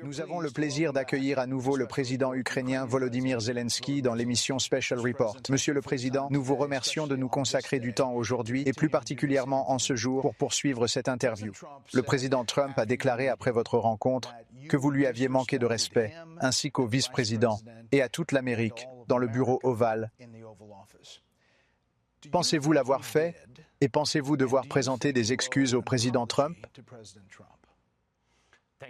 Nous avons le plaisir d'accueillir à nouveau le président ukrainien Volodymyr Zelensky dans l'émission Special Report. Monsieur le Président, nous vous remercions de nous consacrer du temps aujourd'hui et plus particulièrement en ce jour pour poursuivre cette interview. Le président Trump a déclaré après votre rencontre que vous lui aviez manqué de respect, ainsi qu'au vice-président et à toute l'Amérique dans le bureau ovale. Pensez-vous l'avoir fait et pensez-vous devoir présenter des excuses au président Trump?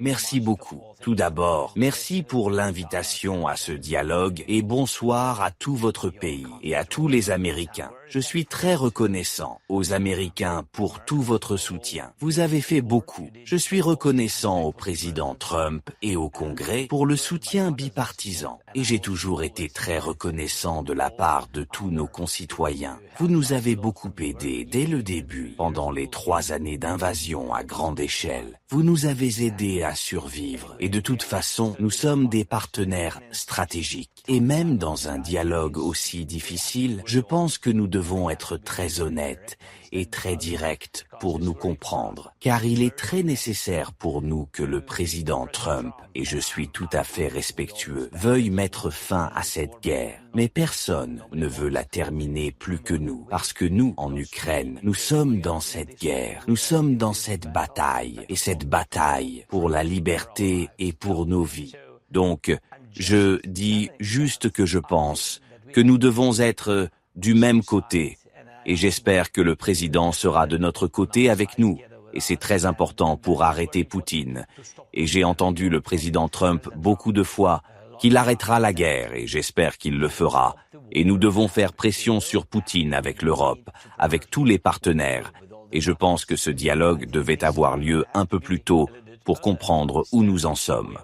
Merci beaucoup. Tout d'abord, merci pour l'invitation à ce dialogue et bonsoir à tout votre pays et à tous les Américains. Je suis très reconnaissant aux Américains pour tout votre soutien. Vous avez fait beaucoup. Je suis reconnaissant au président Trump et au Congrès pour le soutien bipartisan. Et j'ai toujours été très reconnaissant de la part de tous nos concitoyens. Vous nous avez beaucoup aidés dès le début, pendant les 3 années d'invasion à grande échelle. Vous nous avez aidés à survivre. Et de toute façon, nous sommes des partenaires stratégiques. Et même dans un dialogue aussi difficile, je pense que nous devons être très honnêtes et très directs pour nous comprendre. Car il est très nécessaire pour nous que le président Trump, et je suis tout à fait respectueux, veuille mettre fin à cette guerre. Mais personne ne veut la terminer plus que nous. Parce que nous, en Ukraine, nous sommes dans cette guerre. Nous sommes dans cette bataille. Et cette bataille pour la liberté et pour nos vies. Donc, je dis juste que je pense que nous devons être du même côté. Et j'espère que le président sera de notre côté avec nous. Et c'est très important pour arrêter Poutine. Et j'ai entendu le président Trump beaucoup de fois qu'il arrêtera la guerre et j'espère qu'il le fera. Et nous devons faire pression sur Poutine avec l'Europe, avec tous les partenaires. Et je pense que ce dialogue devait avoir lieu un peu plus tôt pour comprendre où nous en sommes.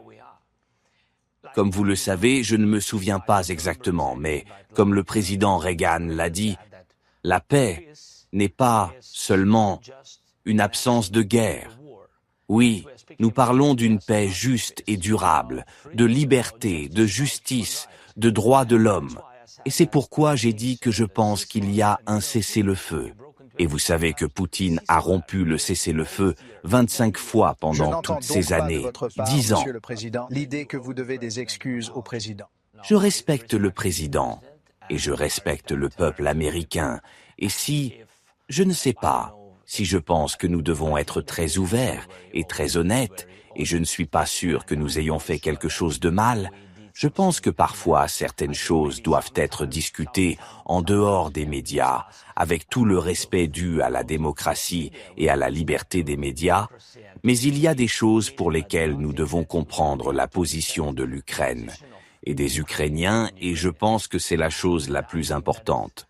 Comme vous le savez, je ne me souviens pas exactement, mais comme le président Reagan l'a dit, la paix n'est pas seulement une absence de guerre. Oui, nous parlons d'une paix juste et durable, de liberté, de justice, de droits de l'homme. Et c'est pourquoi j'ai dit que je pense qu'il y a un cessez-le-feu. Et vous savez que Poutine a rompu le cessez-le-feu 25 fois pendant toutes ces années, 10 ans. Monsieur le Président, l'idée que vous devez des excuses au président. Je respecte le président et je respecte le peuple américain. Et si, je ne sais pas, si je pense que nous devons être très ouverts et très honnêtes, et je ne suis pas sûr que nous ayons fait quelque chose de mal, je pense que parfois certaines choses doivent être discutées en dehors des médias, avec tout le respect dû à la démocratie et à la liberté des médias, mais il y a des choses pour lesquelles nous devons comprendre la position de l'Ukraine et des Ukrainiens, et je pense que c'est la chose la plus importante.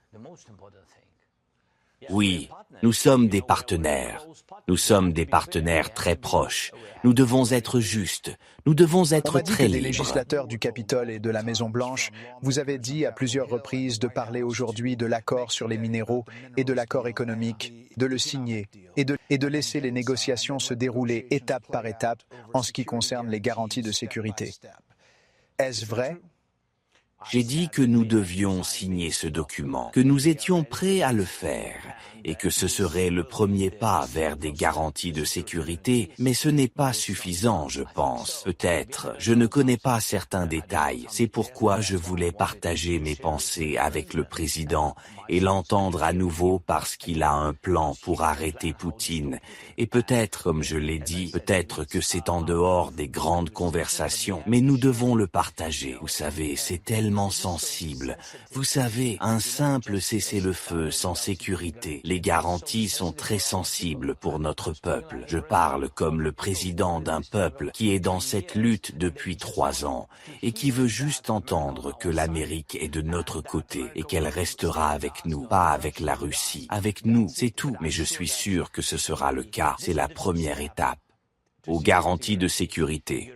Oui, nous sommes des partenaires. Nous sommes des partenaires très proches. Nous devons être justes. Nous devons être très libres. Des législateurs du Capitole et de la Maison-Blanche, vous avez dit à plusieurs reprises de parler aujourd'hui de l'accord sur les minéraux et de l'accord économique, de le signer et de laisser les négociations se dérouler étape par étape en ce qui concerne les garanties de sécurité. Est-ce vrai? J'ai dit que nous devions signer ce document, que nous étions prêts à le faire et que ce serait le premier pas vers des garanties de sécurité, mais ce n'est pas suffisant, je pense. Peut-être, je ne connais pas certains détails, c'est pourquoi je voulais partager mes pensées avec le président et l'entendre à nouveau parce qu'il a un plan pour arrêter Poutine. Et peut-être, comme je l'ai dit, peut-être que c'est en dehors des grandes conversations, mais nous devons le partager. Vous savez, c'est tellement sensible. Vous savez, un simple cessez-le-feu sans sécurité. Les garanties sont très sensibles pour notre peuple. Je parle comme le président d'un peuple qui est dans cette lutte depuis 3 ans et qui veut juste entendre que l'Amérique est de notre côté et qu'elle restera avec nous, pas avec la Russie. Avec nous, c'est tout. Mais je suis sûr que ce sera le cas. C'est la première étape. Aux garanties de sécurité.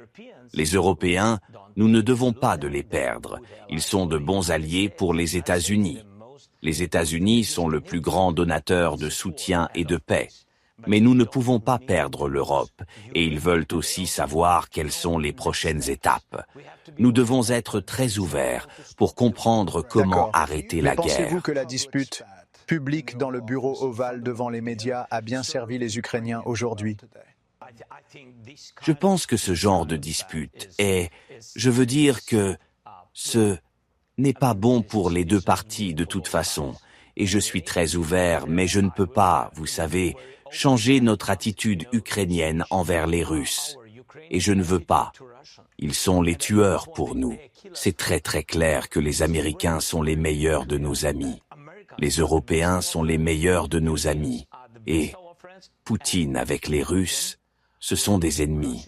Les Européens, nous ne devons pas de les perdre. Ils sont de bons alliés pour les États-Unis. Les États-Unis sont le plus grand donateur de soutien et de paix. Mais nous ne pouvons pas perdre l'Europe, et ils veulent aussi savoir quelles sont les prochaines étapes. Nous devons être très ouverts pour comprendre comment arrêter la guerre. Pensez-vous que la dispute publique dans le bureau ovale devant les médias a bien servi les Ukrainiens aujourd'hui? Je pense que ce genre de dispute est, je veux dire que ce n'est pas bon pour les deux parties de toute façon, et je suis très ouvert, mais je ne peux pas, vous savez, changer notre attitude ukrainienne envers les Russes. Et je ne veux pas. Ils sont les tueurs pour nous. C'est très très clair que les Américains sont les meilleurs de nos amis. Les Européens sont les meilleurs de nos amis. Et Poutine avec les Russes, ce sont des ennemis.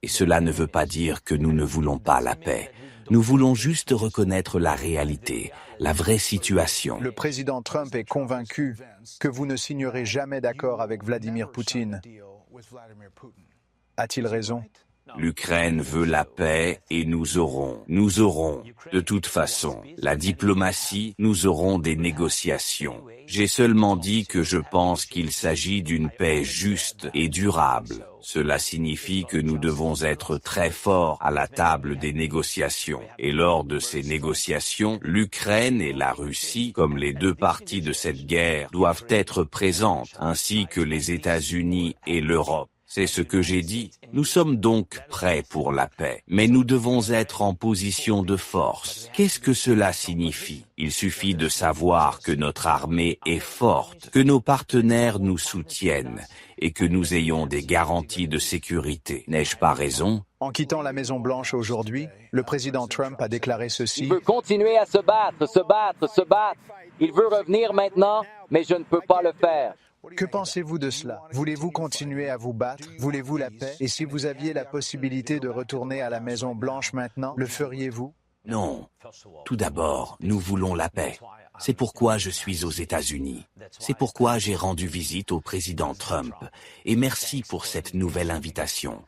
Et cela ne veut pas dire que nous ne voulons pas la paix. Nous voulons juste reconnaître la réalité, la vraie situation. Le président Trump est convaincu que vous ne signerez jamais d'accord avec Vladimir Poutine. A-t-il raison? L'Ukraine veut la paix et nous aurons. De toute façon, la diplomatie, nous aurons des négociations. J'ai seulement dit que je pense qu'il s'agit d'une paix juste et durable. Cela signifie que nous devons être très forts à la table des négociations. Et lors de ces négociations, l'Ukraine et la Russie, comme les deux parties de cette guerre, doivent être présentes, ainsi que les États-Unis et l'Europe. C'est ce que j'ai dit. Nous sommes donc prêts pour la paix, mais nous devons être en position de force. Qu'est-ce que cela signifie? Il suffit de savoir que notre armée est forte, que nos partenaires nous soutiennent et que nous ayons des garanties de sécurité. N'ai-je pas raison? En quittant la Maison-Blanche aujourd'hui, le président Trump a déclaré ceci. Il veut continuer à se battre. Il veut revenir maintenant, mais je ne peux pas le faire. Que pensez-vous de cela? Voulez-vous continuer à vous battre? Voulez-vous la paix? Et si vous aviez la possibilité de retourner à la Maison-Blanche maintenant, le feriez-vous? Non. Tout d'abord, nous voulons la paix. C'est pourquoi je suis aux États-Unis. C'est pourquoi j'ai rendu visite au président Trump. Et merci pour cette nouvelle invitation.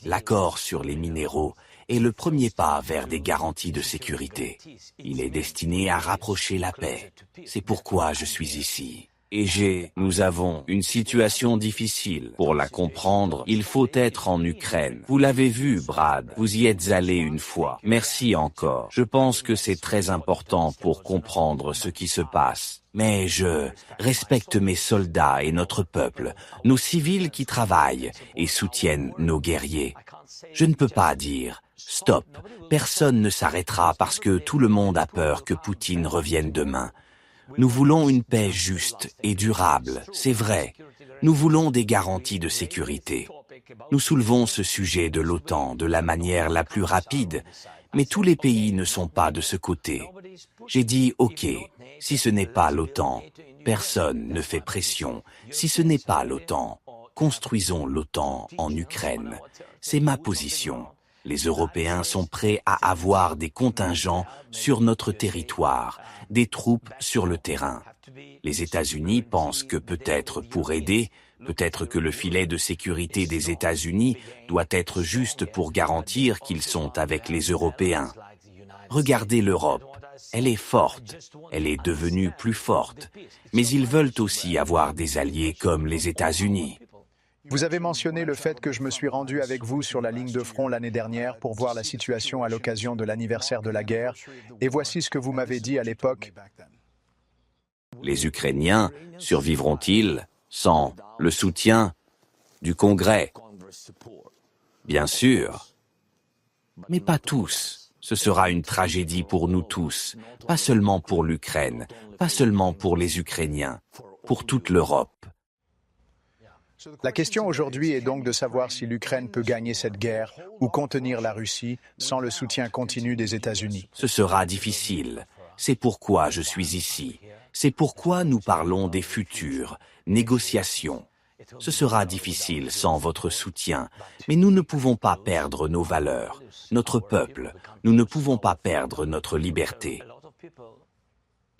L'accord sur les minéraux est le premier pas vers des garanties de sécurité. Il est destiné à rapprocher la paix. C'est pourquoi je suis ici. Et nous avons une situation difficile. Pour la comprendre, il faut être en Ukraine. Vous l'avez vu, Brad. Vous y êtes allé une fois. Merci encore. Je pense que c'est très important pour comprendre ce qui se passe. Mais je respecte mes soldats et notre peuple, nos civils qui travaillent et soutiennent nos guerriers. Je ne peux pas dire « Stop, personne ne s'arrêtera parce que tout le monde a peur que Poutine revienne demain ». Nous voulons une paix juste et durable, c'est vrai. Nous voulons des garanties de sécurité. Nous soulevons ce sujet de l'OTAN de la manière la plus rapide, mais tous les pays ne sont pas de ce côté. J'ai dit, OK, si ce n'est pas l'OTAN, personne ne fait pression. Si ce n'est pas l'OTAN, construisons l'OTAN en Ukraine. C'est ma position. Les Européens sont prêts à avoir des contingents sur notre territoire, des troupes sur le terrain. Les États-Unis pensent que peut-être pour aider, peut-être que le filet de sécurité des États-Unis doit être juste pour garantir qu'ils sont avec les Européens. Regardez l'Europe, elle est forte, elle est devenue plus forte, mais ils veulent aussi avoir des alliés comme les États-Unis. Vous avez mentionné le fait que je me suis rendu avec vous sur la ligne de front l'année dernière pour voir la situation à l'occasion de l'anniversaire de la guerre, et voici ce que vous m'avez dit à l'époque. Les Ukrainiens survivront-ils sans le soutien du Congrès? Bien sûr, mais pas tous. Ce sera une tragédie pour nous tous, pas seulement pour l'Ukraine, pas seulement pour les Ukrainiens, pour toute l'Europe. La question aujourd'hui est donc de savoir si l'Ukraine peut gagner cette guerre ou contenir la Russie sans le soutien continu des États-Unis. Ce sera difficile. C'est pourquoi je suis ici. C'est pourquoi nous parlons des futures négociations. Ce sera difficile sans votre soutien, mais nous ne pouvons pas perdre nos valeurs, notre peuple. Nous ne pouvons pas perdre notre liberté.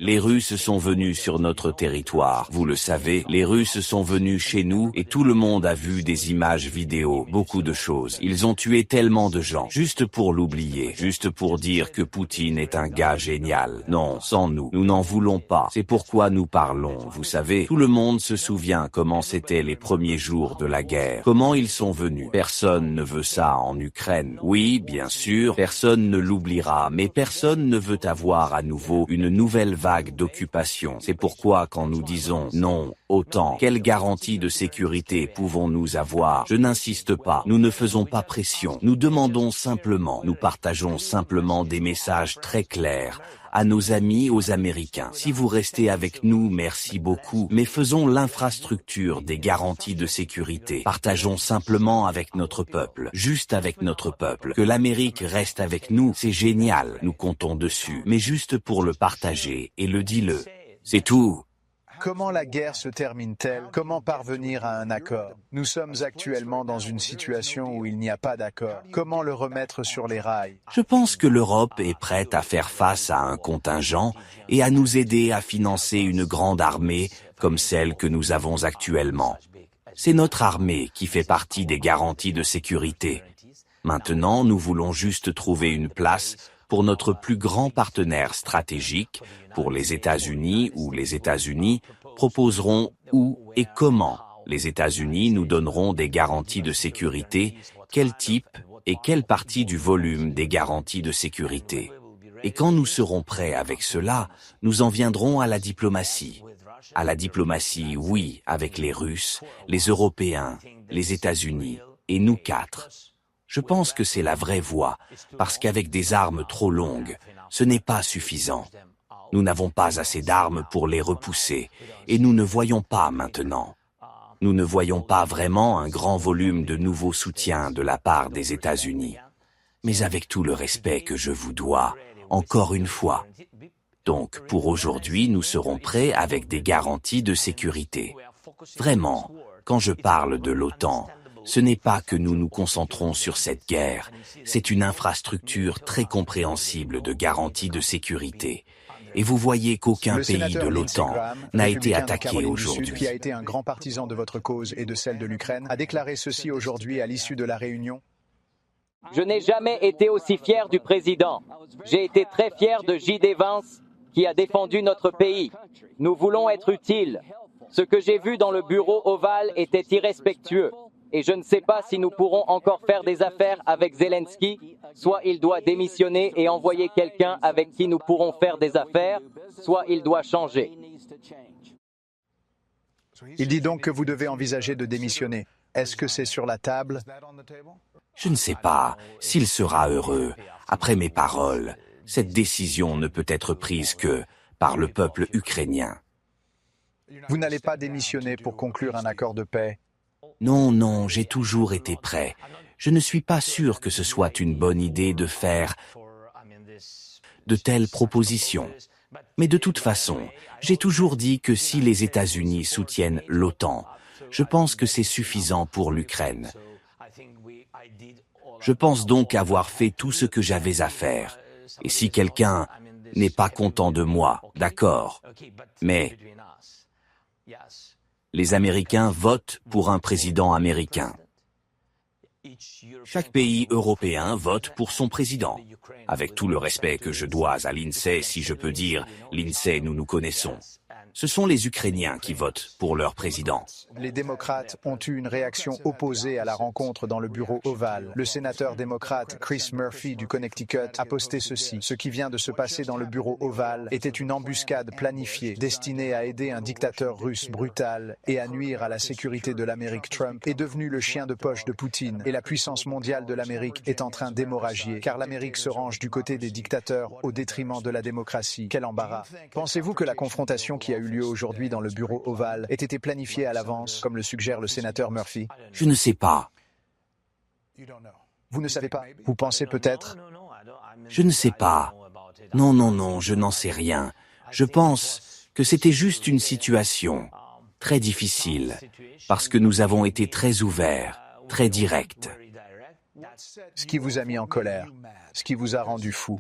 Les Russes sont venus sur notre territoire. Vous le savez, les Russes sont venus chez nous et tout le monde a vu des images vidéo, beaucoup de choses. Ils ont tué tellement de gens, juste pour l'oublier, juste pour dire que Poutine est un gars génial. Non, sans nous, nous n'en voulons pas. C'est pourquoi nous parlons. Vous savez, tout le monde se souvient comment c'était les premiers jours de la guerre. Comment ils sont venus. Personne ne veut ça en Ukraine. Oui, bien sûr, personne ne l'oubliera, mais personne ne veut avoir à nouveau une nouvelle vague vague d'occupation. C'est pourquoi quand nous disons non, OTAN, quelle garantie de sécurité pouvons-nous avoir? Je n'insiste pas, nous ne faisons pas pression, nous demandons simplement, nous partageons simplement des messages très clairs à nos amis, aux Américains. Si vous restez avec nous, merci beaucoup, mais faisons l'infrastructure des garanties de sécurité. Partageons simplement avec notre peuple, juste avec notre peuple. Que l'Amérique reste avec nous, c'est génial, nous comptons dessus, mais juste pour le partager, et le dis-le. C'est tout. Comment la guerre se termine-t-elle? Comment parvenir à un accord? Nous sommes actuellement dans une situation où il n'y a pas d'accord. Comment le remettre sur les rails? Je pense que l'Europe est prête à faire face à un contingent et à nous aider à financer une grande armée comme celle que nous avons actuellement. C'est notre armée qui fait partie des garanties de sécurité. Maintenant, nous voulons juste trouver une place pour notre plus grand partenaire stratégique, pour les États-Unis, où les États-Unis proposeront où et comment les États-Unis nous donneront des garanties de sécurité, quel type et quelle partie du volume des garanties de sécurité. Et quand nous serons prêts avec cela, nous en viendrons à la diplomatie. À la diplomatie, oui, avec les Russes, les Européens, les États-Unis et nous quatre. Je pense que c'est la vraie voie, parce qu'avec des armes trop longues, ce n'est pas suffisant. Nous n'avons pas assez d'armes pour les repousser, et nous ne voyons pas maintenant. Nous ne voyons pas vraiment un grand volume de nouveaux soutiens de la part des États-Unis. Mais avec tout le respect que je vous dois, encore une fois. Donc, pour aujourd'hui, nous serons prêts avec des garanties de sécurité. Vraiment, quand je parle de l'OTAN, ce n'est pas que nous nous concentrons sur cette guerre, c'est une infrastructure très compréhensible de garanties de sécurité. Et vous voyez qu'aucun pays de l'OTAN n'a été attaqué aujourd'hui. Qui a été un grand partisan de votre cause et de celle de l'Ukraine, a déclaré ceci aujourd'hui à l'issue de la réunion. Je n'ai jamais été aussi fier du président. J'ai été très fier de J.D. Vance qui a défendu notre pays. Nous voulons être utiles. Ce que j'ai vu dans le bureau ovale était irrespectueux. Et je ne sais pas si nous pourrons encore faire des affaires avec Zelensky. Soit il doit démissionner et envoyer quelqu'un avec qui nous pourrons faire des affaires, soit il doit changer. Il dit donc que vous devez envisager de démissionner. Est-ce que c'est sur la table? Je ne sais pas s'il sera heureux. Après mes paroles, cette décision ne peut être prise que par le peuple ukrainien. Vous n'allez pas démissionner pour conclure un accord de paix? Non, non, j'ai toujours été prêt. Je ne suis pas sûr que ce soit une bonne idée de faire de telles propositions. Mais de toute façon, j'ai toujours dit que si les États-Unis soutiennent l'OTAN, je pense que c'est suffisant pour l'Ukraine. Je pense donc avoir fait tout ce que j'avais à faire. Et si quelqu'un n'est pas content de moi, d'accord. Mais les Américains votent pour un président américain. Chaque pays européen vote pour son président. Avec tout le respect que je dois à l'INSEE, si je peux dire, l'INSEE, nous nous connaissons. Ce sont les Ukrainiens qui votent pour leur président. Les démocrates ont eu une réaction opposée à la rencontre dans le bureau ovale. Le sénateur démocrate Chris Murphy du Connecticut a posté ceci. Ce qui vient de se passer dans le bureau ovale était une embuscade planifiée, destinée à aider un dictateur russe brutal et à nuire à la sécurité de l'Amérique. Trump est devenu le chien de poche de Poutine et la puissance mondiale de l'Amérique est en train d'hémorragier, car l'Amérique se range du côté des dictateurs au détriment de la démocratie. Quel embarras. Pensez-vous que la confrontation qui a eu lieu aujourd'hui dans le bureau ovale ait été planifiée à l'avance, comme le suggère le sénateur Murphy? Je ne sais pas. Vous ne savez pas? Vous pensez peut-être? Je ne sais pas. Non, non, non, je n'en sais rien. Je pense que c'était juste une situation très difficile, parce que nous avons été très ouverts, très directs. Ce qui vous a mis en colère, ce qui vous a rendu fou,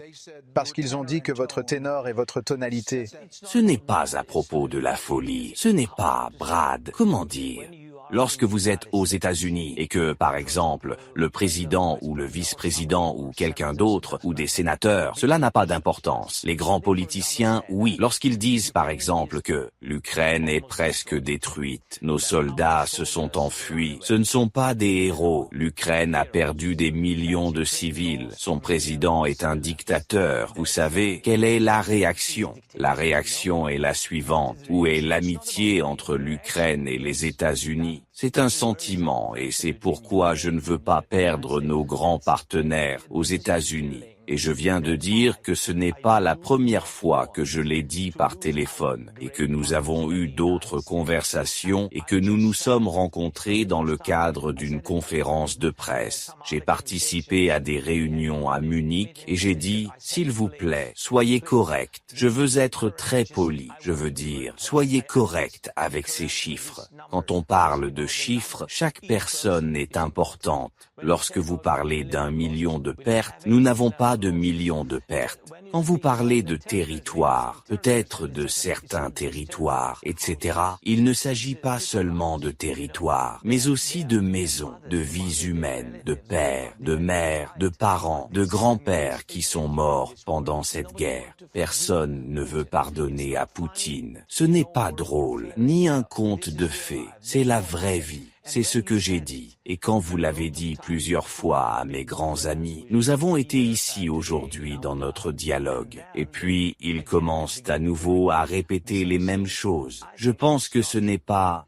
parce qu'ils ont dit que votre ténor et votre tonalité... Ce n'est pas à propos de la folie, ce n'est pas, Brad, comment dire? Lorsque vous êtes aux États-Unis et que, par exemple, le président ou le vice-président ou quelqu'un d'autre ou des sénateurs, cela n'a pas d'importance. Les grands politiciens, oui. Lorsqu'ils disent, par exemple, que l'Ukraine est presque détruite, nos soldats se sont enfuis, ce ne sont pas des héros. L'Ukraine a perdu des millions de civils. Son président est un dictateur. Vous savez, quelle est la réaction? La réaction est la suivante. Où est l'amitié entre l'Ukraine et les États-Unis? C'est un sentiment et c'est pourquoi je ne veux pas perdre nos grands partenaires aux États-Unis. Et je viens de dire que ce n'est pas la première fois que je l'ai dit par téléphone et que nous avons eu d'autres conversations et que nous nous sommes rencontrés dans le cadre d'une conférence de presse. J'ai participé à des réunions à Munich et j'ai dit, s'il vous plaît, soyez correct. Je veux être très poli. Je veux dire, soyez correct avec ces chiffres. Quand on parle de chiffres, chaque personne est importante. Lorsque vous parlez d'1 million de pertes, nous n'avons pas de millions de pertes. Quand vous parlez de territoire, peut-être de certains territoires, etc., il ne s'agit pas seulement de territoire, mais aussi de maisons, de vies humaines, de pères, de mères, de parents, de grands-pères qui sont morts pendant cette guerre. Personne ne veut pardonner à Poutine. Ce n'est pas drôle, ni un conte de fées, c'est la vraie vie. C'est ce que j'ai dit. Et quand vous l'avez dit plusieurs fois à mes grands amis, nous avons été ici aujourd'hui dans notre dialogue. Et puis, ils commencent à nouveau à répéter les mêmes choses. Je pense que ce n'est pas...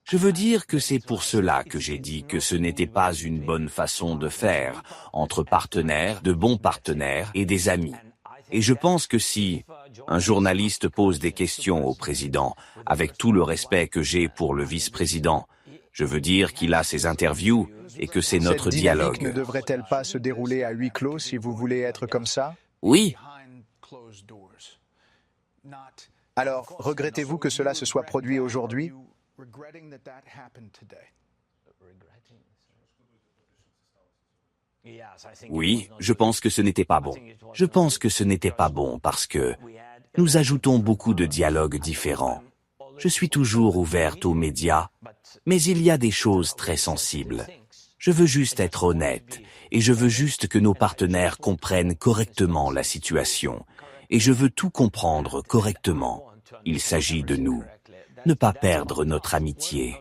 Je veux dire que c'est pour cela que j'ai dit que ce n'était pas une bonne façon de faire, entre partenaires, de bons partenaires et des amis. Et je pense que si un journaliste pose des questions au président, avec tout le respect que j'ai pour le vice-président, je veux dire qu'il a ses interviews et que c'est notre dialogue. Cette dynamique ne devrait-elle pas se dérouler à huis clos si vous voulez être comme ça? Oui. Alors, regrettez-vous que cela se soit produit aujourd'hui? Oui, je pense que ce n'était pas bon. Je pense que ce n'était pas bon parce que nous ajoutons beaucoup de dialogues différents. Je suis toujours ouverte aux médias, mais il y a des choses très sensibles. Je veux juste être honnête et je veux juste que nos partenaires comprennent correctement la situation et je veux tout comprendre correctement. Il s'agit de nous. Ne pas perdre notre amitié.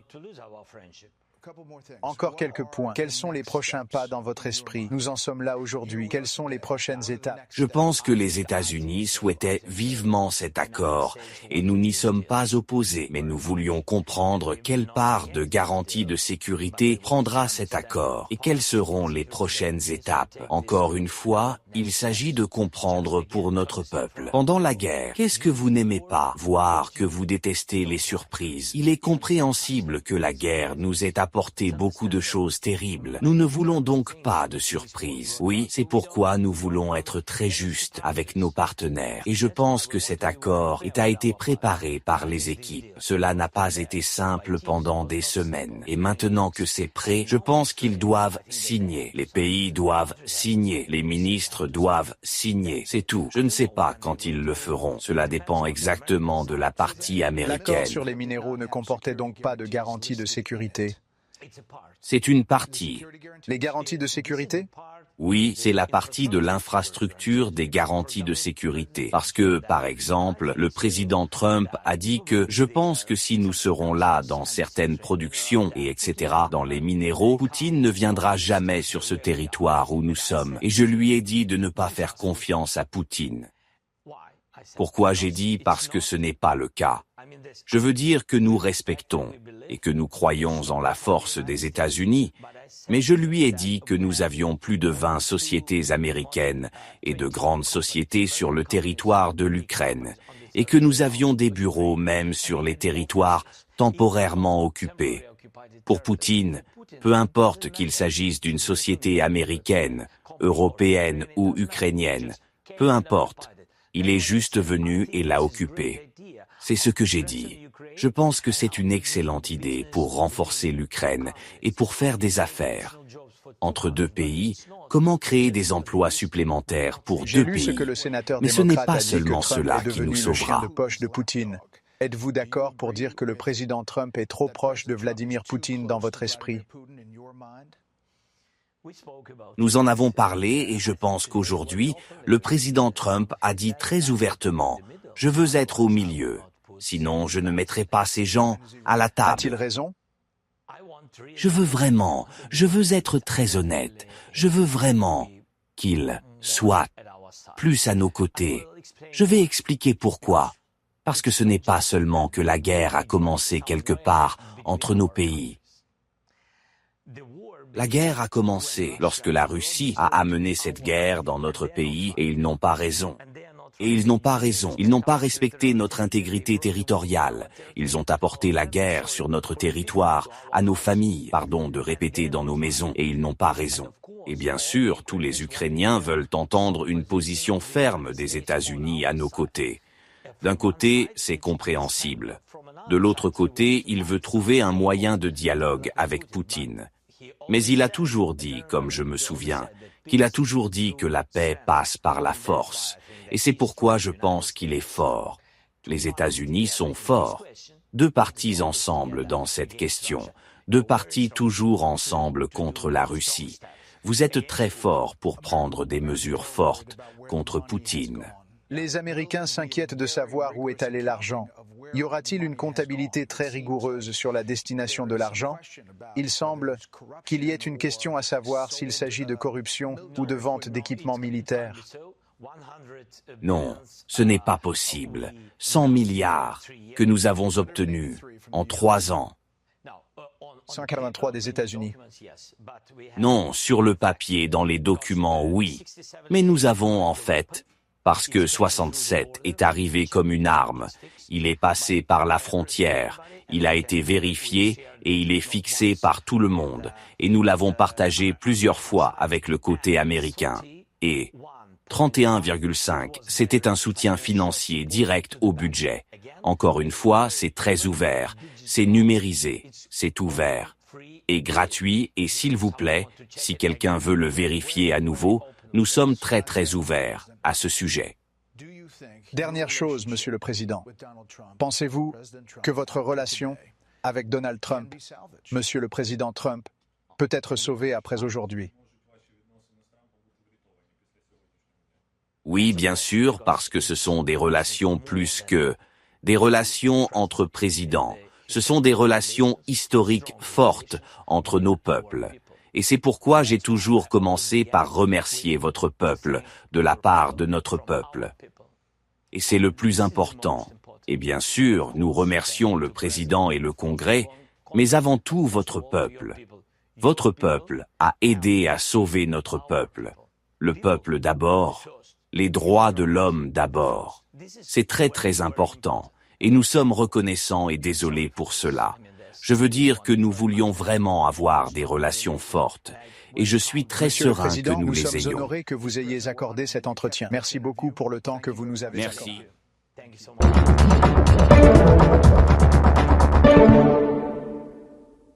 Encore quelques points. Quels sont les prochains pas dans votre esprit? Nous en sommes là aujourd'hui. Quelles sont les prochaines étapes? Je pense que les États-Unis souhaitaient vivement cet accord et nous n'y sommes pas opposés, mais nous voulions comprendre quelle part de garantie de sécurité prendra cet accord et quelles seront les prochaines étapes. Encore une fois, il s'agit de comprendre pour notre peuple. Pendant la guerre, qu'est-ce que vous n'aimez pas? Voire que vous détestez les surprises. Il est compréhensible que la guerre nous ait apporté beaucoup de choses terribles. Nous ne voulons donc pas de surprises. Oui, c'est pourquoi nous voulons être très justes avec nos partenaires. Et je pense que cet accord a été préparé par les équipes. Cela n'a pas été simple pendant des semaines. Et maintenant que c'est prêt, je pense qu'ils doivent signer. Les pays doivent signer. Les ministres doivent signer. C'est tout. Je ne sais pas quand ils le feront. Cela dépend exactement de la partie américaine. L'accord sur les minéraux ne comportait donc pas de garantie de sécurité. C'est une partie. Les garanties de sécurité? Oui, c'est la partie de l'infrastructure des garanties de sécurité. Parce que, par exemple, le président Trump a dit que je pense que si nous serons là dans certaines productions et etc. dans les minéraux, Poutine ne viendra jamais sur ce territoire où nous sommes. Et je lui ai dit de ne pas faire confiance à Poutine. Pourquoi j'ai dit parce que ce n'est pas le cas. Je veux dire que nous respectons et que nous croyons en la force des États-Unis, mais je lui ai dit que nous avions plus de 20 sociétés américaines et de grandes sociétés sur le territoire de l'Ukraine, et que nous avions des bureaux même sur les territoires temporairement occupés. Pour Poutine, peu importe qu'il s'agisse d'une société américaine, européenne ou ukrainienne, peu importe, il est juste venu et l'a occupé. C'est ce que j'ai dit. Je pense que c'est une excellente idée pour renforcer l'Ukraine et pour faire des affaires. Entre deux pays, comment créer des emplois supplémentaires pour deux pays? J'ai lu ce que le sénateur Mais ce n'est démocrate pas a dit que seulement Trump cela est qui nous devenu le chien sauvera. de poche de Poutine. Êtes-vous d'accord pour dire que le président Trump est trop proche de Vladimir Poutine dans votre esprit? Nous en avons parlé et je pense qu'aujourd'hui, le président Trump a dit très ouvertement « Je veux être au milieu, sinon je ne mettrai pas ces gens à la table. » A-t-il raison? Je veux être très honnête, je veux vraiment qu'il soit plus à nos côtés. Je vais expliquer pourquoi. Parce que ce n'est pas seulement que la guerre a commencé quelque part entre nos pays. La guerre a commencé lorsque la Russie a amené cette guerre dans notre pays et ils n'ont pas raison. Et ils n'ont pas raison. Ils n'ont pas respecté notre intégrité territoriale. Ils ont apporté la guerre sur notre territoire, à nos familles, de répéter dans nos maisons, et ils n'ont pas raison. Et bien sûr, tous les Ukrainiens veulent entendre une position ferme des États-Unis à nos côtés. D'un côté, c'est compréhensible. De l'autre côté, il veut trouver un moyen de dialogue avec Poutine. Mais il a toujours dit, comme je me souviens, qu'il a toujours dit que la paix passe par la force. Et c'est pourquoi je pense qu'il est fort. Les États-Unis sont forts. Deux partis ensemble dans cette question. Deux partis toujours ensemble contre la Russie. Vous êtes très fort pour prendre des mesures fortes contre Poutine. Les Américains s'inquiètent de savoir où est allé l'argent. Y aura-t-il une comptabilité très rigoureuse sur la destination de l'argent? Il semble qu'il y ait une question à savoir s'il s'agit de corruption ou de vente d'équipements militaires. Non, ce n'est pas possible. 100 milliards que nous avons obtenus en 3 ans. 183 des États-Unis. Non, sur le papier, dans les documents, oui. Mais nous avons en fait, parce que 67 est arrivé comme une arme. Il est passé par la frontière, il a été vérifié et il est fixé par tout le monde. Et nous l'avons partagé plusieurs fois avec le côté américain. Et 31,5, c'était un soutien financier direct au budget. Encore une fois, c'est très ouvert, c'est numérisé, c'est ouvert et gratuit. Et s'il vous plaît, si quelqu'un veut le vérifier à nouveau, nous sommes très ouverts à ce sujet. Dernière chose, Monsieur le Président. Pensez-vous que votre relation avec Donald Trump, Monsieur le Président Trump, peut être sauvée après aujourd'hui? Oui, bien sûr, parce que ce sont des relations plus que des relations entre présidents. Ce sont des relations historiques fortes entre nos peuples. Et c'est pourquoi j'ai toujours commencé par remercier votre peuple de la part de notre peuple. Et c'est le plus important. Et bien sûr, nous remercions le président et le Congrès, mais avant tout votre peuple. Votre peuple a aidé à sauver notre peuple. Le peuple d'abord, les droits de l'homme d'abord. C'est très important. Et nous sommes reconnaissants et désolés pour cela. Je veux dire que nous voulions vraiment avoir des relations fortes. Et je suis très serein que nous les ayons. Nous sommes honorés que vous ayez accordé cet entretien. Merci beaucoup pour le temps que vous nous avez accordé. Merci.